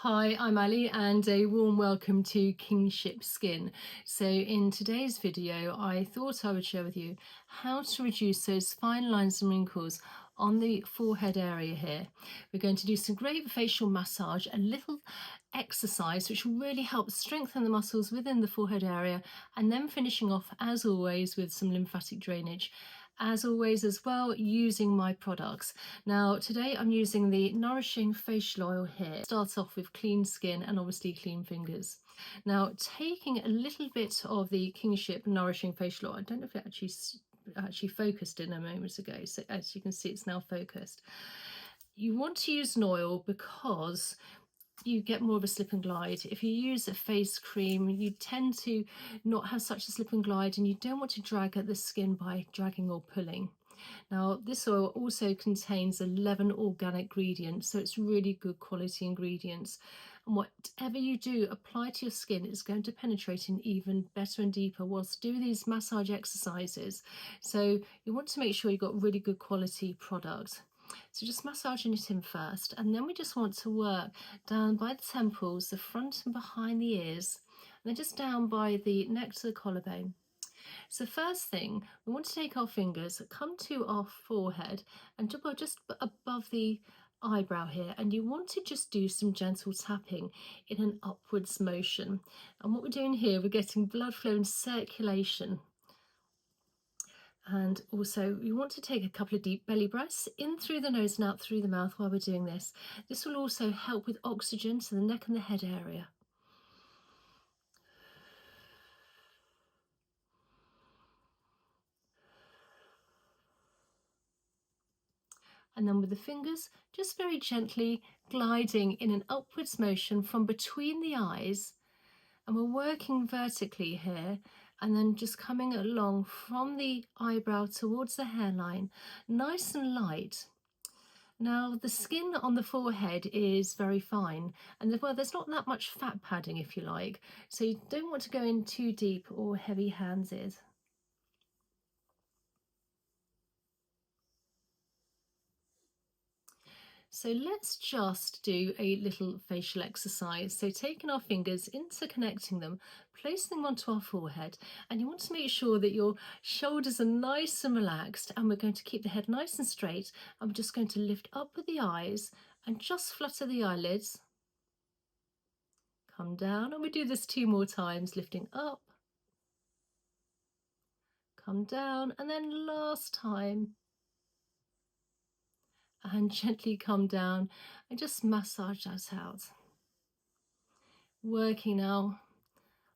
Hi, I'm Ali and a warm welcome to Kinship Skin. So in today's video, I thought I would share with you how to reduce those fine lines and wrinkles on the forehead area here. We're going to do some great facial massage, a little exercise which will really help strengthen the muscles within the forehead area, and then finishing off as always with some lymphatic drainage. As always as well, using my products. Now today I'm using the Nourishing Facial Oil here. Start off with clean skin and obviously clean fingers. Now taking a little bit of the Kinship Nourishing Facial Oil, I don't know if it actually focused in a moment ago, so as you can see it's now focused. You want to use an oil because you get more of a slip and glide. If you use a face cream, you tend to not have such a slip and glide, and you don't want to drag at the skin by dragging or pulling. Now this oil also contains 11 organic ingredients, so it's really good quality ingredients, and whatever you do apply to your skin is going to penetrate in even better and deeper whilst doing these massage exercises. So you want to make sure you've got really good quality product. So just massaging it in first, and then we just want to work down by the temples, the front and behind the ears, and then just down by the neck to the collarbone. So first thing, we want to take our fingers, come to our forehead and just above the eyebrow here, and you want to just do some gentle tapping in an upwards motion. And what we're doing here, we're getting blood flow and circulation. And also you want to take a couple of deep belly breaths in through the nose and out through the mouth while we're doing this. This will also help with oxygen to the neck and the head area. And then with the fingers, just very gently gliding in an upwards motion from between the eyes. And we're working vertically here, and then just coming along from the eyebrow towards the hairline, nice and light. Now the skin on the forehead is very fine, and well, there's not that much fat padding, if you like, so you don't want to go in too deep or heavy-handed. So let's just do a little facial exercise. So taking our fingers, interconnecting them, placing them onto our forehead, and you want to make sure that your shoulders are nice and relaxed, and we're going to keep the head nice and straight. I'm just going to lift up with the eyes and just flutter the eyelids. Come down, and we do this 2 more times, lifting up, come down, and then last time. And gently come down and just massage that out. Working now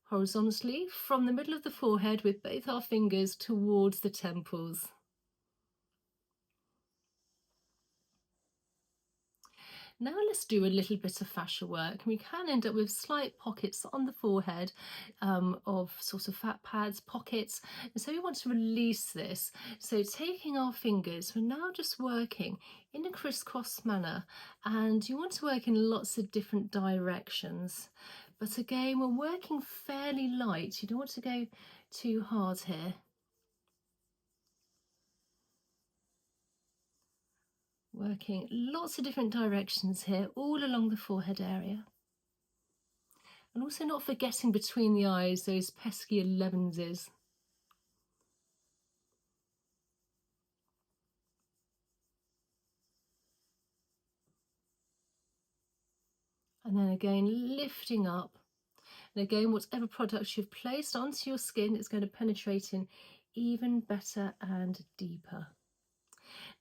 horizontally from the middle of the forehead with both our fingers towards the temples. Now let's do a little bit of fascia work. We can end up with slight pockets on the forehead of sort of fat pads, pockets, and so we want to release this. So taking our fingers, we're now just working in a crisscross manner, and you want to work in lots of different directions. But again, we're working fairly light. You don't want to go too hard here. Working lots of different directions here, all along the forehead area. And also not forgetting between the eyes, those pesky 11s. And then again, lifting up. And again, whatever products you've placed onto your skin is going to penetrate in even better and deeper.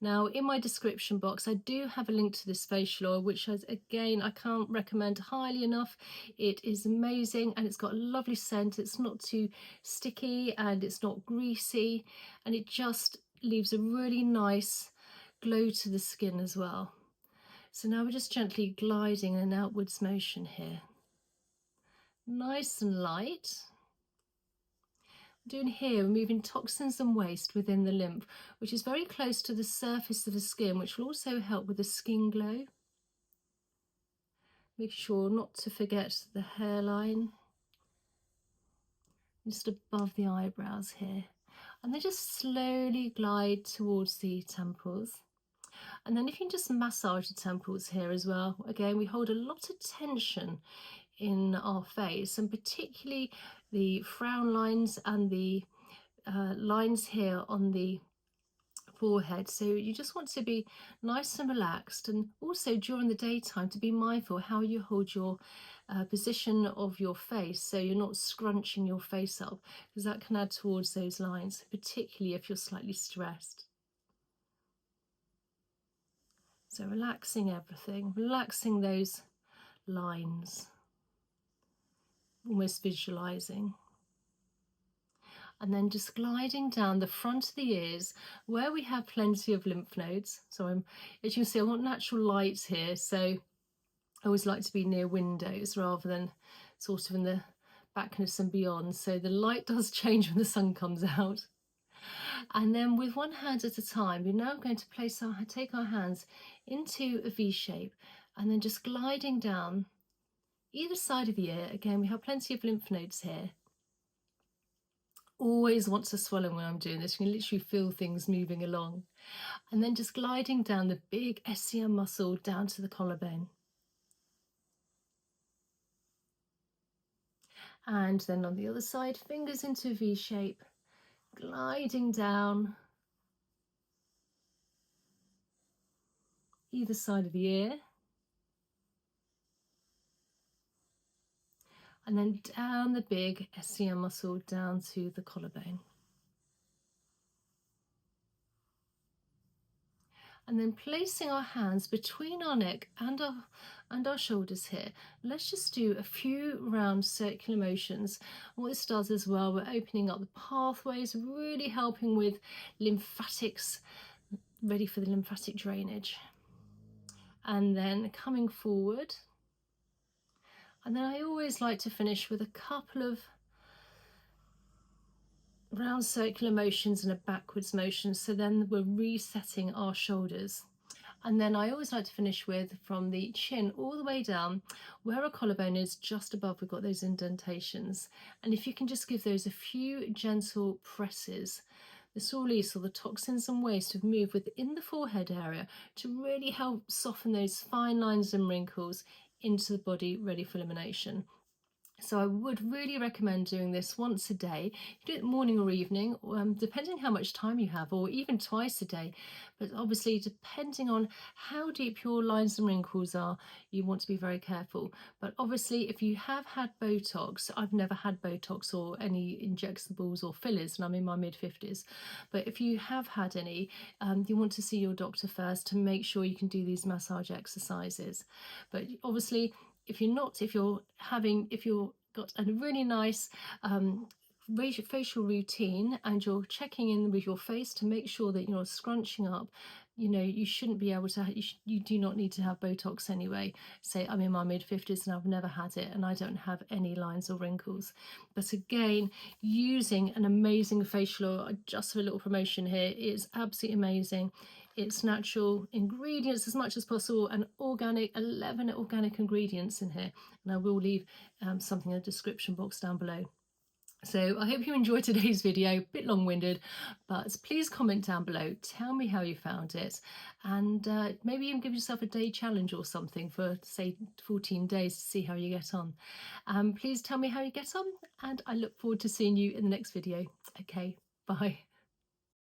Now in my description box I do have a link to this facial oil, which has, again, I can't recommend highly enough. It is amazing, and it's got a lovely scent. It's not too sticky and it's not greasy, and it just leaves a really nice glow to the skin as well. So now we're just gently gliding in an outwards motion here, nice and light. Doing here, we're moving toxins and waste within the lymph, which is very close to the surface of the skin, which will also help with the skin glow. Make sure not to forget the hairline, just above the eyebrows here. And then just slowly glide towards the temples. And then if you can just massage the temples here as well. Again, we hold a lot of tension in our face, and particularly the frown lines and the lines here on the forehead. So you just want to be nice and relaxed, and also during the daytime to be mindful how you hold your position of your face, so you're not scrunching your face up, because that can add towards those lines, particularly if you're slightly stressed. So relaxing everything, relaxing those lines, almost visualizing. And then just gliding down the front of the ears where we have plenty of lymph nodes. So as you can see, I want natural light here, so I always like to be near windows rather than sort of in the backness and beyond, so the light does change when the sun comes out. And then with one hand at a time, we're now going to take our hands into a V shape, and then just gliding down either side of the ear. Again, we have plenty of lymph nodes here. Always want to swallow when I'm doing this. You can literally feel things moving along. And then just gliding down the big SCM muscle down to the collarbone. And then on the other side, fingers into a V shape, gliding down either side of the ear. And then down the big SCM muscle down to the collarbone. And then placing our hands between our neck and our shoulders here, let's just do a few round circular motions. What this does as well, we're opening up the pathways, really helping with lymphatics, ready for the lymphatic drainage. And then coming forward. And then I always like to finish with a couple of round circular motions and a backwards motion, so then we're resetting our shoulders. And then I always like to finish with from the chin all the way down where our collarbone is, just above we've got those indentations, and if you can just give those a few gentle presses, this will release all the toxins and waste have moved within the forehead area to really help soften those fine lines and wrinkles into the body, ready for elimination. So I would really recommend doing this once a day. You do it morning or evening, depending how much time you have, or even twice a day. But obviously, depending on how deep your lines and wrinkles are, you want to be very careful. But obviously, if you have had Botox, I've never had Botox or any injectables or fillers, and I'm in my mid-50s. But if you have had any, you want to see your doctor first to make sure you can do these massage exercises. But obviously, if you've got a really nice facial routine and you're checking in with your face to make sure that you're scrunching up, you know, you shouldn't be able to, you do not need to have Botox anyway. Say I'm in my mid-50s and I've never had it and I don't have any lines or wrinkles. But again, using an amazing facial oil, just for a little promotion here, is absolutely amazing. It's natural ingredients as much as possible, and organic, 11 organic ingredients in here. And I will leave something in the description box down below. So I hope you enjoyed today's video, a bit long-winded, but please comment down below, tell me how you found it, and maybe even give yourself a day challenge or something for, say, 14 days to see how you get on. Please tell me how you get on, and I look forward to seeing you in the next video. Okay, bye.